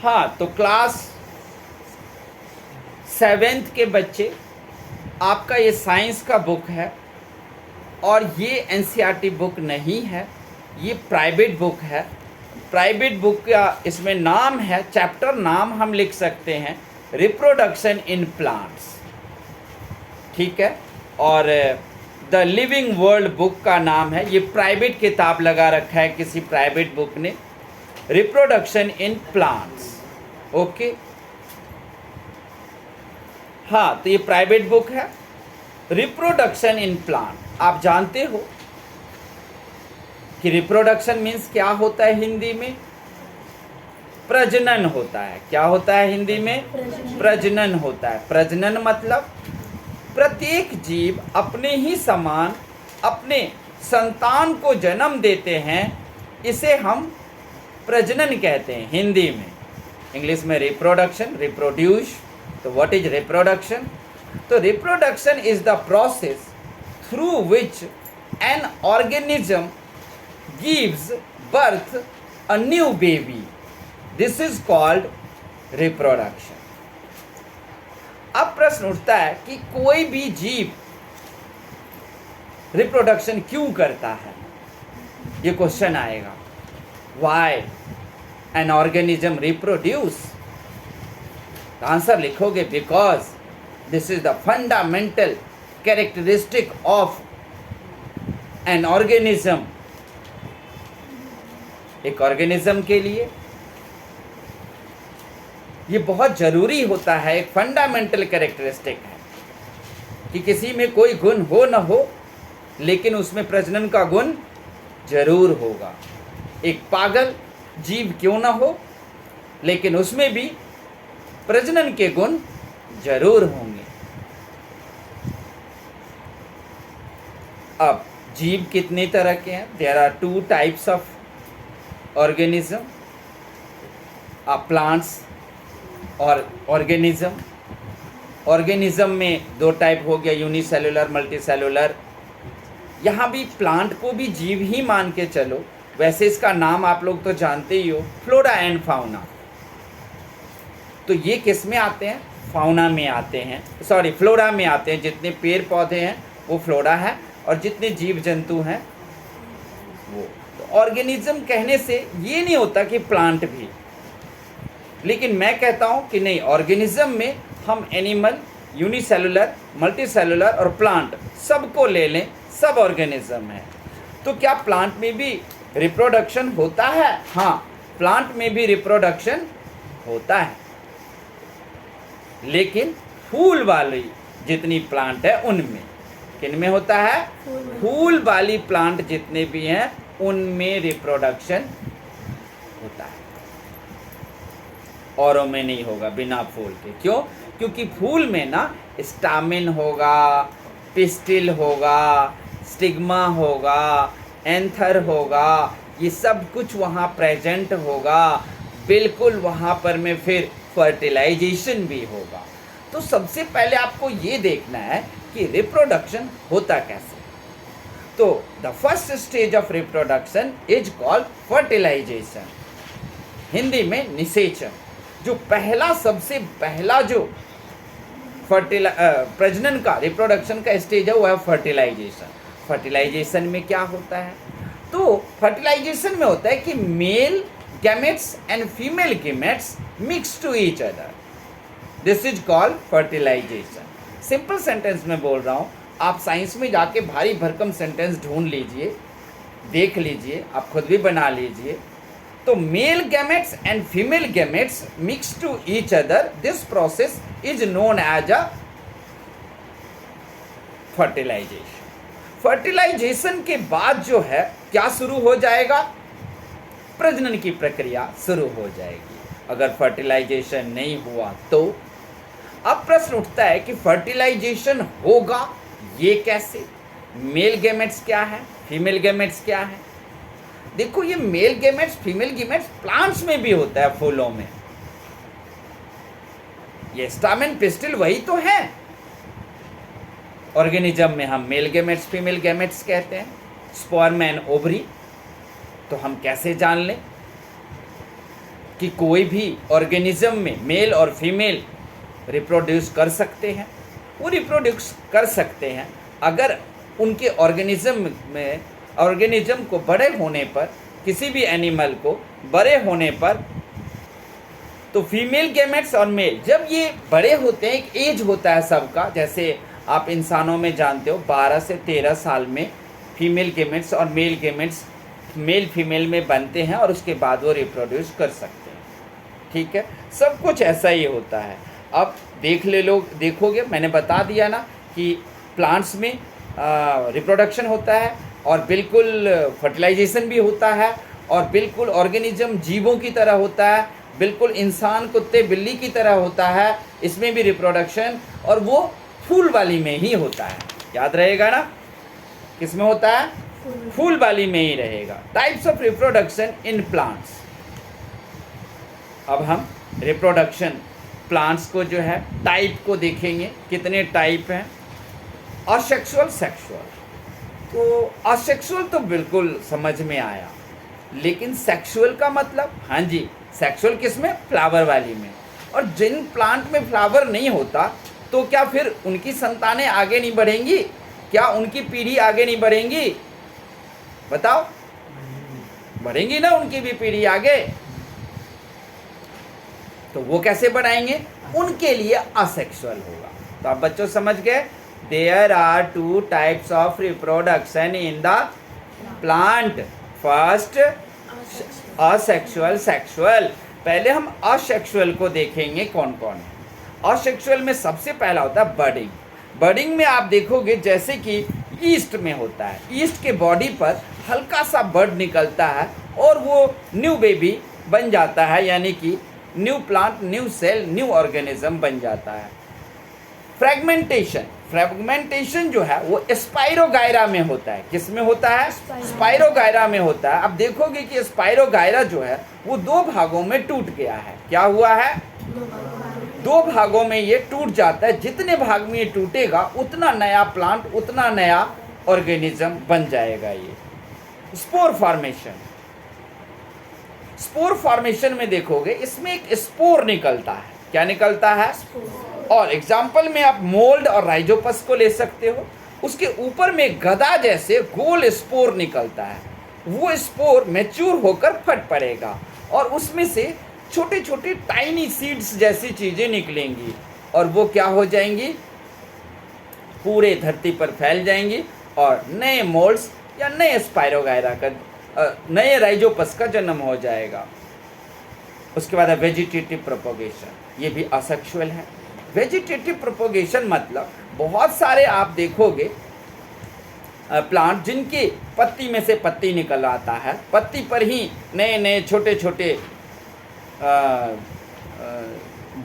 हाँ, तो class 7th के बच्चे, आपका ये साइंस का बुक है और ये एनसीईआरटी बुक नहीं है, ये प्राइवेट बुक है। प्राइवेट बुक का इसमें नाम है, चैप्टर नाम हम लिख सकते हैं रिप्रोडक्शन इन प्लांट्स, ठीक है। और द लिविंग वर्ल्ड बुक का नाम है, ये प्राइवेट किताब लगा रखा है किसी प्राइवेट बुक ने, रिप्रोडक्शन इन प्लांट्स, ओके। हाँ, तो ये प्राइवेट बुक है रिप्रोडक्शन इन प्लांट। आप जानते हो कि रिप्रोडक्शन मीन्स क्या होता है हिंदी में? प्रजनन होता है। क्या होता है हिंदी में? प्रजनन होता है। प्रजनन मतलब प्रत्येक जीव अपने ही समान अपने संतान को जन्म देते हैं, इसे हम प्रजनन कहते हैं हिंदी में। इंग्लिश में रिप्रोडक्शन, रिप्रोड्यूस। तो व्हाट इज रिप्रोडक्शन? तो reproduction is the process through which an organism gives birth a new baby, this is called reproduction. अब प्रश्न उठता है कि कोई भी जीव रिप्रोडक्शन क्यों करता है, ये क्वेश्चन आएगा। Why an organism reproduce? Answer लिखोगे because this is the fundamental characteristic of an organism. एक ऑर्गेनिज्म के लिए ये बहुत जरूरी होता है, एक फंडामेंटल कैरेक्टरिस्टिक है कि किसी में कोई गुण हो न हो लेकिन उसमें प्रजनन का गुण जरूर होगा। एक पागल जीव क्यों न हो लेकिन उसमें भी प्रजनन के गुण जरूर होंगे। अब जीव कितने तरह के हैं? There are 2 types of organism, plants और ऑर्गेनिज्म। ऑर्गेनिज्म में 2 टाइप हो गया, यूनिसेलुलर, मल्टीसेलुलर। यहाँ भी प्लांट को भी जीव ही मान के चलो, वैसे इसका नाम आप लोग तो जानते ही हो, फ्लोरा एंड फाउना। तो ये किस में आते हैं? फाउना में आते हैं, सॉरी फ्लोरा में आते हैं। जितने पेड़ पौधे हैं वो फ्लोरा है और जितने जीव जंतु हैं वो। तो ऑर्गेनिज्म कहने से ये नहीं होता कि प्लांट भी, लेकिन मैं कहता हूँ कि नहीं, ऑर्गेनिज्म में हम एनिमल, यूनिसेलुलर, मल्टीसेलुलर और प्लांट सबको ले लें, सब ऑर्गेनिज्म है। तो क्या प्लांट में भी रिप्रोडक्शन होता है? हाँ, प्लांट में भी रिप्रोडक्शन होता है, लेकिन फूल वाली जितनी प्लांट है उनमें। किन में होता है? फूल वाली प्लांट जितने भी हैं उनमें रिप्रोडक्शन होता है, औरों में नहीं होगा बिना फूल के। क्यों? क्योंकि फूल में ना स्टामिन होगा, पिस्टिल होगा, स्टिग्मा होगा, एंथर होगा, ये सब कुछ वहाँ प्रेजेंट होगा। बिल्कुल वहाँ पर में फिर फर्टिलाइजेशन भी होगा। तो सबसे पहले आपको ये देखना है कि रिप्रोडक्शन होता कैसे। तो the first stage of reproduction is called fertilization, Hindi में निषेचन। जो पहला, सबसे पहला जो प्रजनन का, रिप्रोडक्शन का स्टेज है वो है फर्टिलाइजेशन। फर्टिलाइजेशन में क्या होता है? तो फर्टिलाइजेशन में होता है कि male gametes and female gametes mix to each other, this is called fertilization. Simple sentence में बोल रहा हूँ, आप साइंस में जाके भारी भरकम सेंटेंस ढूंढ लीजिए, देख लीजिए, आप खुद भी बना लीजिए। तो male gametes and female gametes mix to each other, this process is known as a fertilization. Fertilization के बाद जो है क्या शुरू हो जाएगा? प्रजनन की प्रक्रिया शुरू हो जाएगी। अगर फर्टिलाइजेशन नहीं हुआ तो अब प्रश्न उठता है कि फर्टिलाइजेशन होगा ये कैसे? मेल गैमेट्स क्या है, फीमेल गैमेट्स क्या है? देखो, ये male gametes, female gametes plants में भी होता है, फूलों में। ये स्टामेन, पिस्टिल वही तो है। ऑर्गेनिज्म में हम मेल गैमेट्स, फीमेल गैमेट्स कहते हैं। स्पर्म एंड ओवरी तो हम कैसे जान लें? कि कोई भी ऑर्गेनिज्म में मेल और फीमेल रिप्रोड्यूस कर सकते हैं, वो रिप्रोड्यूस कर सकते हैं अगर उनके ऑर्गेनिज्म को बड़े होने पर, किसी भी एनिमल को बड़े होने पर, तो फीमेल गैमेट्स और मेल जब ये बड़े होते हैं, एक एज होता है सबका, जैसे आप इंसानों में जानते हो 12 से 13 साल में फीमेल गैमेट्स और मेल गैमेट्स मेल फीमेल में बनते हैं और उसके बाद वो रिप्रोड्यूस कर सकते हैं। ठीक है, सब कुछ ऐसा ही होता है। अब देखोगे मैंने बता दिया ना कि प्लांट्स में रिप्रोडक्शन होता है और बिल्कुल फर्टिलाइजेशन भी होता है और बिल्कुल ऑर्गेनिज्म जीवों की तरह होता है, बिल्कुल इंसान कुत्ते बिल्ली की तरह होता है, इसमें भी रिप्रोडक्शन, और वो फूल वाली में ही होता है। याद रहेगा ना, किस में होता है? फूल वाली में ही रहेगा। Types of reproduction in plants. अब हम रिप्रोडक्शन प्लांट्स को जो है टाइप को देखेंगे, कितने टाइप हैं। Asexual, sexual. तो असेक्सुअल तो बिल्कुल समझ में आया, लेकिन सेक्सुअल का मतलब, हाँ जी, सेक्सुअल किस में? फ्लावर वाली में। और जिन प्लांट में फ्लावर नहीं होता तो क्या फिर उनकी संतानें आगे नहीं बढ़ेंगी? क्या उनकी पीढ़ी आगे नहीं बढ़ेंगी? बताओ, बढ़ेंगी ना उनकी भी पीढ़ी आगे। तो वो कैसे बढ़ाएंगे? उनके लिए असेक्सुअल होगा। तो आप बच्चों समझ गए, there are 2 types of reproduction in the plant. First asexual, sexual. पहले हम असेक्सुअल को देखेंगे कौन कौन है। असेक्सुअल में सबसे पहला होता है बडिंग। बडिंग में आप देखोगे जैसे कि ईस्ट में होता है, ईस्ट के बॉडी पर हल्का सा बड निकलता है और वो न्यू बेबी बन जाता है, यानी कि new plant, new cell, new organism बन जाता है। फ्रेगमेंटेशन, फ्रेगमेंटेशन जो है वो स्पाइरोगायरा में होता है। किस में होता है? स्पाइरोगायरा में होता है। अब देखोगे कि स्पाइरोगायरा जो है वो 2 भागों में टूट गया है। क्या हुआ है? 2 भागों में ये टूट जाता है। जितने भाग में ये टूटेगा उतना नया प्लांट, उतना नया ऑर्गेनिज्म बन जाएगा। ये स्पोर फॉर्मेशन, स्पोर फॉर्मेशन में देखोगे इसमें एक स्पोर निकलता है। क्या निकलता है? और एग्जाम्पल में आप मोल्ड और राइजोपस को ले सकते हो। उसके ऊपर में गदा जैसे गोल स्पोर निकलता है। वो स्पोर मैच्योर होकर फट पड़ेगा और उसमें से छोटे छोटे टाइनी सीड्स जैसी चीजें निकलेंगी और वो क्या हो जाएंगी? पूरे धरती पर फैल जाएंगी और नए मोल्ड्स या नए स्पाइरोगायरा का, नए राइजोपस का जन्म हो जाएगा। उसके बाद है वेजिटेटिव प्रोपोगेशन। ये भी असेक्सुअल है। वेजिटेटिव प्रोपोगेशन मतलब बहुत सारे आप देखोगे प्लांट जिनके पत्ती में से पत्ती निकल आता है, पत्ती पर ही नए नए छोटे छोटे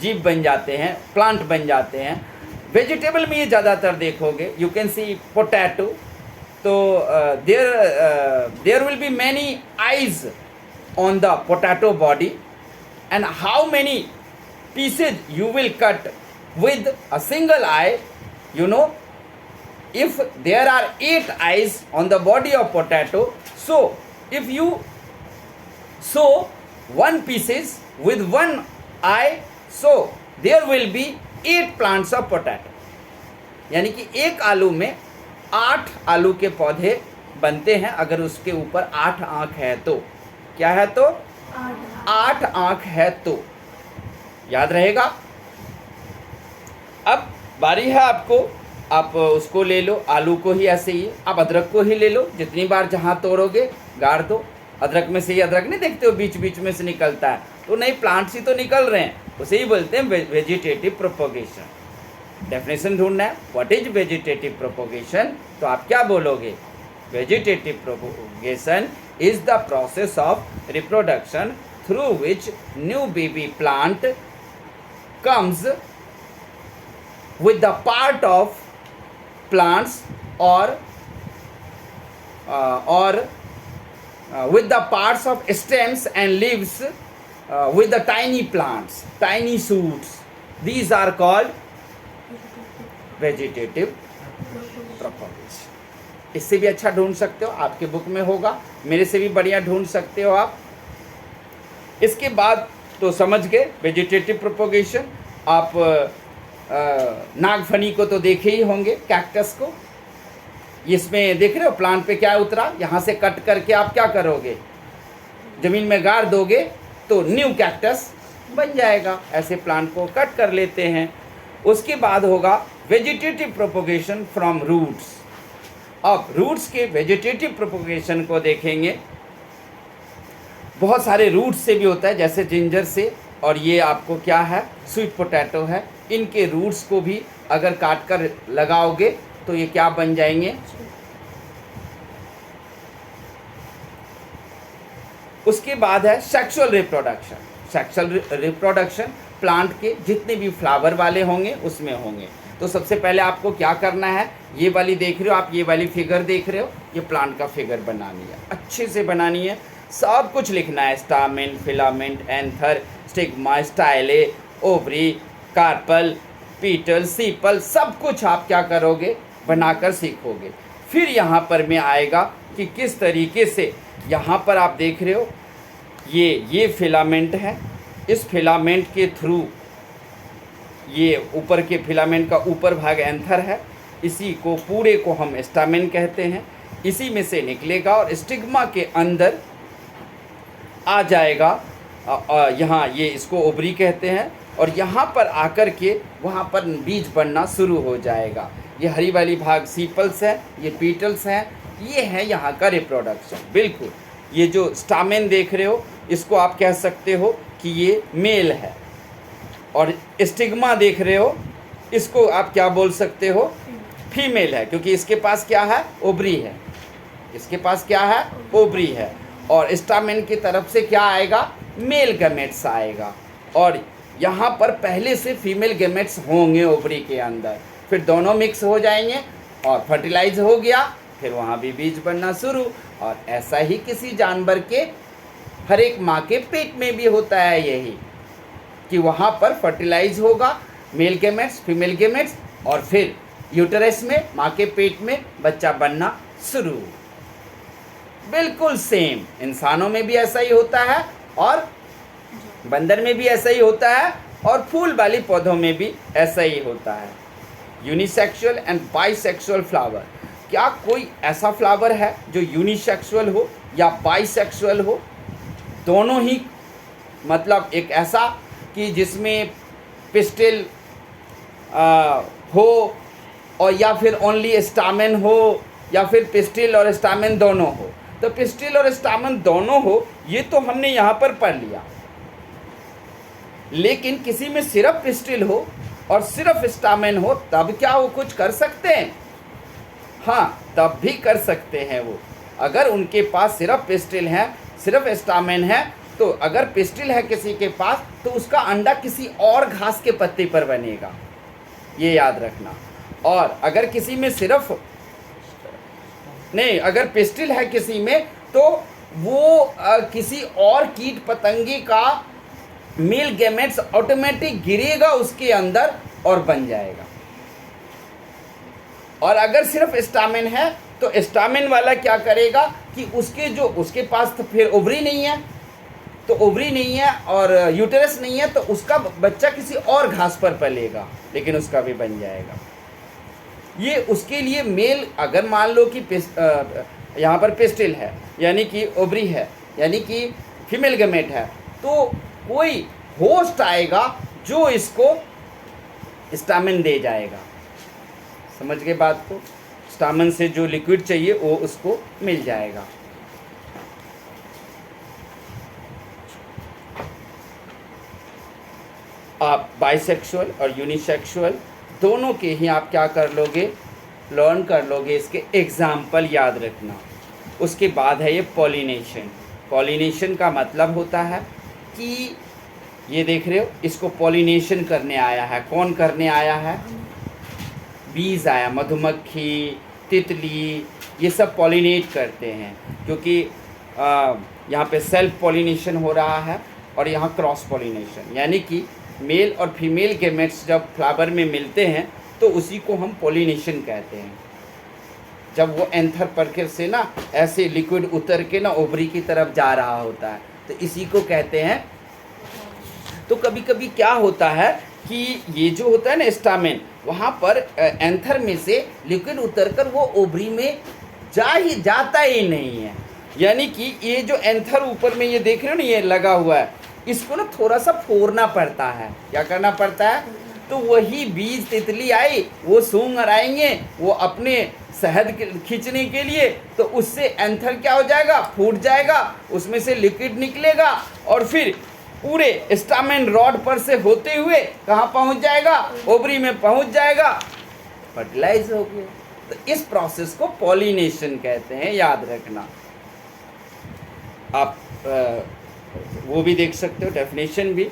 जीव बन जाते हैं, प्लांट बन जाते हैं। वेजिटेबल में ये ज़्यादातर देखोगे, यू कैन सी पोटैटो। तो there will be many eyes on the potato body and how many pieces you will cut with a single eye. You know, if there are 8 eyes on the body of potato, so if you sew 1 pieces with 1 eye, so there will be 8 plants of potato. यानी कि एक आलू में 8 आलू के पौधे बनते हैं अगर उसके ऊपर 8 आँख है तो। क्या है? तो 8 आँख है तो। याद रहेगा। अब बारी है आपको, आप उसको ले लो, आलू को ही ऐसे ही। आप अदरक को ही ले लो, जितनी बार जहाँ तोड़ोगे गाड़ दो। अदरक में से ही अदरक नहीं देखते हो बीच बीच में से निकलता है, तो नए प्लांट्स ही तो निकल रहे हैं, उसे ही बोलते हैं वेजिटेटिव प्रोपोगेशन। डेफिनेशन ढूंढना है, व्हाट इज वेजिटेटिव प्रोपोगेशन? तो आप क्या बोलोगे? Vegetative propagation is the process of reproduction through which new baby plant comes with the part of plants or with the parts of stems and leaves with the tiny plants, tiny shoots. These are called vegetative propagation. इससे भी अच्छा ढूंढ सकते हो, आपके book में होगा, मेरे से भी बढ़िया ढूंढ सकते हो आप। इसके बाद तो समझ गए वेजिटेटिव प्रोपोगेशन। आप नागफनी को तो देखे ही होंगे, कैक्टस को। इसमें देख रहे हो प्लांट पे क्या उतरा, यहाँ से कट करके आप क्या करोगे, ज़मीन में गाड़ दोगे तो न्यू कैक्टस बन जाएगा। ऐसे प्लांट को कट कर लेते हैं। उसके बाद होगा वेजिटेटिव प्रोपोगेशन फ्रॉम रूट्स। अब रूट्स के वेजिटेटिव प्रोपोगेशन को देखेंगे। बहुत सारे रूट्स से भी होता है, जैसे जिंजर से, और ये आपको क्या है, स्वीट पोटैटो है। इनके रूट्स को भी अगर काट कर लगाओगे तो ये क्या बन जाएंगे। उसके बाद है sexual reproduction. Sexual reproduction plant के जितने भी फ्लावर वाले होंगे उसमें होंगे। तो सबसे पहले आपको क्या करना है, ये वाली देख रहे हो आप, ये वाली फिगर देख रहे हो, ये प्लांट का फिगर बनानी है, अच्छे से बनानी है, सब कुछ लिखना है। Stamen, filament, anther, stigma, style, ovary, carpel, petal, sepal, सब कुछ आप क्या करोगे, बनाकर सीखोगे। फिर यहाँ पर में आएगा कि किस तरीके से, यहाँ पर आप देख रहे हो ये फिलामेंट है। इस फिलामेंट के थ्रू, ये ऊपर के फिलामेंट का ऊपर भाग एंथर है, इसी को पूरे को हम स्टामेन कहते हैं। इसी में से निकलेगा और स्टिग्मा के अंदर आ जाएगा। यहाँ ये इसको ओवरी कहते हैं, और यहाँ पर आकर के वहाँ पर बीज बनना शुरू हो जाएगा। ये हरी वाली भाग सीपल्स है, ये पीटल्स हैं, ये है यहाँ का रिप्रोडक्शन। बिल्कुल ये जो स्टामेन देख रहे हो इसको आप कह सकते हो कि ये मेल है, और स्टिग्मा देख रहे हो इसको आप क्या बोल सकते हो, फीमेल है, क्योंकि इसके पास क्या है, ओवरी है। इसके पास क्या है, ओवरी है। और स्टामेन की तरफ से क्या आएगा, मेल गैमेट्स आएगा, और यहाँ पर पहले से फीमेल गैमेट्स होंगे ओवरी के अंदर। फिर दोनों मिक्स हो जाएंगे और फर्टिलाइज हो गया, फिर वहाँ भी बीज बनना शुरू। और ऐसा ही किसी जानवर के हर एक माँ के पेट में भी होता है, यही कि वहाँ पर फर्टिलाइज होगा मेल गैमेट्स, फीमेल गैमेट्स, और फिर यूटरस में, माँ के पेट में बच्चा बनना शुरू। बिल्कुल सेम इंसानों में भी ऐसा ही होता है, और बंदर में भी ऐसा ही होता है, और फूल वाली पौधों में भी ऐसा ही होता है। Unisexual and bisexual flower. क्या कोई ऐसा फ्लावर है जो यूनिसेक्सुअल हो या बाइसेक्सुअल हो? दोनों ही, मतलब एक ऐसा कि जिसमें पिस्टिल हो, और या फिर ओनली स्टामेन हो, या फिर पिस्टिल और स्टामेन दोनों हो। तो पिस्टिल और स्टामेन दोनों हो, ये तो हमने यहाँ पर पढ़ लिया। लेकिन किसी में सिर्फ पिस्टिल हो और सिर्फ स्टामेन हो, तब क्या वो कुछ कर सकते हैं? हाँ, तब भी कर सकते हैं वो। अगर उनके पास सिर्फ पिस्टिल है, सिर्फ स्टामेन है, तो अगर पिस्टिल है किसी के पास, तो उसका अंडा किसी और घास के पत्ते पर बनेगा, ये याद रखना। और अगर किसी में सिर्फ नहीं, अगर पिस्टिल है किसी में, तो वो किसी और कीट पतंगे का मेल गैमेट्स ऑटोमेटिक गिरेगा उसके अंदर और बन जाएगा। और अगर सिर्फ स्टामेन है, तो स्टामेन वाला क्या करेगा कि उसके पास तो फिर ओवरी नहीं है, तो ओवरी नहीं है और यूटेरस नहीं है, तो उसका बच्चा किसी और घास पर पलेगा, लेकिन उसका भी बन जाएगा। ये उसके लिए मेल, अगर मान लो कि यहाँ पर पिस्टिल है, यानी कि ओवरी है, यानी कि फीमेल गैमेट है, तो कोई होस्ट आएगा जो इसको स्टामेन दे जाएगा। समझ गए बात को? स्टामेन से जो लिक्विड चाहिए वो उसको मिल जाएगा। आप बाइसेक्सुअल और यूनिसेक्सुअल दोनों के ही आप क्या कर लोगे, लर्न कर लोगे। इसके एग्जाम्पल याद रखना। उसके बाद है ये पॉलिनेशन। पॉलिनेशन का मतलब होता है कि ये देख रहे हो, इसको पॉलिनेशन करने आया है। कौन करने आया है? बीज आया, मधुमक्खी, तितली, ये सब पॉलिनेट करते हैं, क्योंकि यहाँ पे सेल्फ पॉलिनेशन हो रहा है और यहाँ क्रॉस पॉलिनेशन, यानी कि मेल और फीमेल गैमेट्स जब फ्लावर में मिलते हैं तो उसी को हम पॉलिनेशन कहते हैं। जब वो एंथर पर से ना ऐसे लिक्विड उतर के ना ओवरी की तरफ जा रहा होता है, तो इसी को कहते हैं तो कभी कभी क्या होता है कि ये जो होता है ना स्टामेन, वहाँ पर एंथर में से लिक्विड उतरकर वो ओवरी में जाता ही नहीं है। यानी कि ये जो एंथर ऊपर में ये देख रहे हो ना, ये लगा हुआ है, इसको ना थोड़ा सा फोड़ना पड़ता है। क्या करना पड़ता है? तो वही बीज तितली आई, वो सूंघ आएंगे, वो अपने शहद खींचने के लिए, तो उससे एंथर क्या हो जाएगा? फूट जाएगा, उसमें से लिक्विड निकलेगा और फिर पूरे स्टामेन रॉड पर से होते हुए कहाँ पहुँच जाएगा? ओवरी में पहुँच जाएगा, फर्टिलाइज हो गया। तो इस प्रोसेस को पॉलिनेशन कहते हैं, याद रखना। आप वो भी देख सकते हो, डेफिनेशन भी।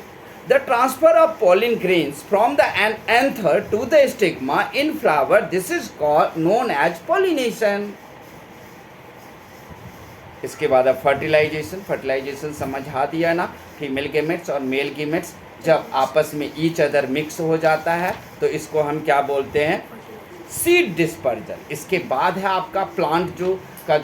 The transfer of pollen grains from the anther to the stigma in flower, this is called known as pollination. इसके बाद अब फर्टिलाइजेशन। फर्टिलाइजेशन समझा दिया ना, फीमेल गेमेट्स और मेल गेमेट्स जब आपस में ईच अदर मिक्स हो जाता है तो इसको हम क्या बोलते हैं? Seed dispersal. इसके बाद है आपका प्लांट जो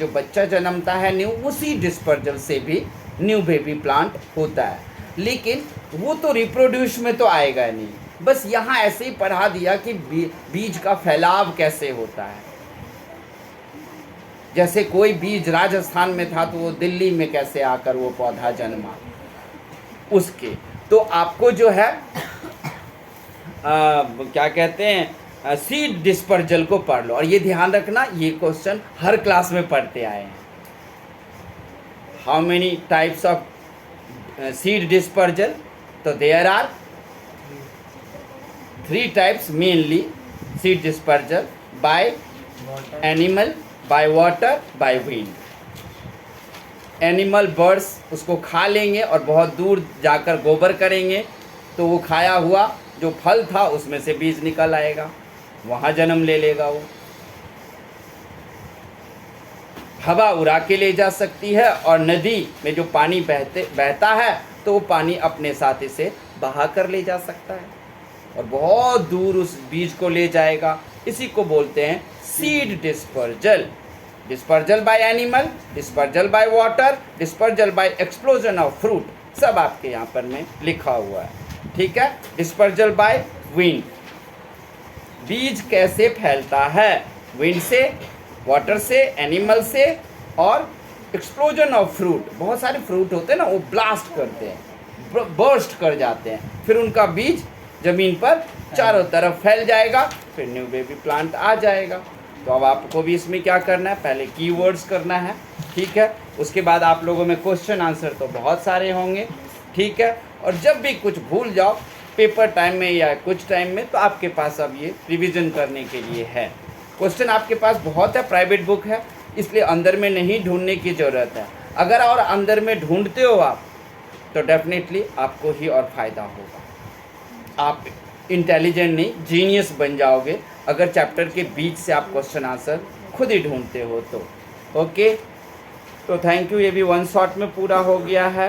बच्चा जन्मता है न्यू, वो सीड डिस्पर्जल से भी न्यू बेबी प्लांट होता है। लेकिन वो तो रिप्रोड्यूस में तो आएगा नहीं, बस यहाँ ऐसे ही पढ़ा दिया कि बीज का फैलाव कैसे होता है। जैसे कोई बीज राजस्थान में था तो वो दिल्ली में कैसे आकर वो पौधा जन्मा, उसके तो आपको जो है क्या कहते हैं, सीड डिस्पर्जल को पढ़ लो। और ये ध्यान रखना, ये क्वेश्चन हर क्लास में पढ़ते आए हैं। How many types of seed dispersal? तो there are 3 types mainly seed dispersal, by animal, by water, by wind. Animal birds उसको खा लेंगे और बहुत दूर जाकर गोबर करेंगे, तो वो खाया हुआ जो फल था उसमें से बीज निकल आएगा, वहाँ जन्म ले लेगा वो। हवा उड़ा के ले जा सकती है और नदी में जो पानी बहता है तो वो पानी अपने साथ इसे बहा कर ले जा सकता है और बहुत दूर उस बीज को ले जाएगा। इसी को बोलते हैं seed dispersal. Dispersal by animal, dispersal by water, dispersal by explosion of fruit, सब आपके यहाँ पर में लिखा हुआ है, ठीक है। डिस्पर्जल बाय विंड, बीज कैसे फैलता है? विंड से, वाटर से, एनिमल से और एक्सप्लोजन ऑफ फ्रूट। बहुत सारे फ्रूट होते हैं ना, वो ब्लास्ट करते हैं, बर्स्ट कर जाते हैं, फिर उनका बीज ज़मीन पर चारों तरफ फैल जाएगा, फिर न्यू बेबी प्लांट आ जाएगा। तो अब आपको भी इसमें क्या करना है? पहले कीवर्ड्स करना है, ठीक है। उसके बाद आप लोगों में क्वेश्चन आंसर तो बहुत सारे होंगे, ठीक है। और जब भी कुछ भूल जाओ पेपर टाइम में या कुछ टाइम में, तो आपके पास अब ये रिवीजन करने के लिए है। क्वेश्चन आपके पास बहुत है, प्राइवेट बुक है, इसलिए अंदर में नहीं ढूंढने की ज़रूरत है। अगर और अंदर में ढूंढते हो आप, तो डेफिनेटली आपको ही और फ़ायदा होगा। आप इंटेलिजेंट नहीं, जीनियस बन जाओगे अगर चैप्टर के बीच से आप क्वेश्चन आंसर खुद ही ढूंढते हो तो। ओके, तो थैंक यू। ये भी 1 शॉट में पूरा हो गया है।